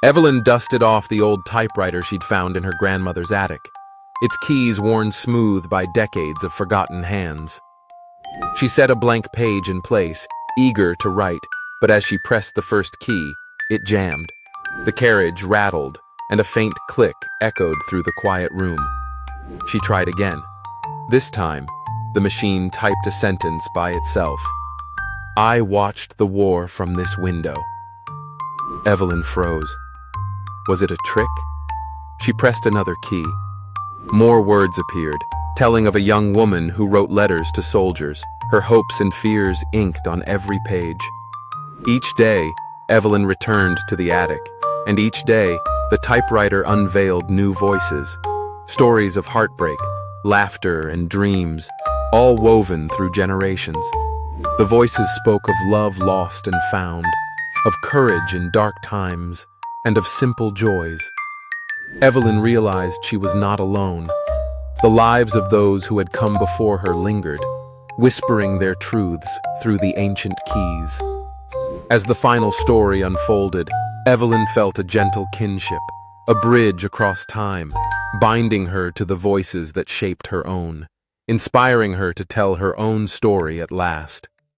Evelyn dusted off the old typewriter she'd found in her grandmother's attic, its keys worn smooth by decades of forgotten hands. She set a blank page in place, eager to write, but as she pressed the first key, it jammed. The carriage rattled, and a faint click echoed through the quiet room. She tried again. This time, the machine typed a sentence by itself. "I watched the war from this window." Evelyn froze. Was it a trick? She pressed another key. More words appeared, telling of a young woman who wrote letters to soldiers, her hopes and fears inked on every page. Each day, Evelyn returned to the attic, and each day, the typewriter unveiled new voices. Stories of heartbreak, laughter, and dreams, all woven through generations. The voices spoke of love lost and found, of courage in dark times, and of simple joys. Evelyn realized she was not alone. The lives of those who had come before her lingered, whispering their truths through the ancient keys. As the final story unfolded, Evelyn felt a gentle kinship, a bridge across time, binding her to the voices that shaped her own, inspiring her to tell her own story at last.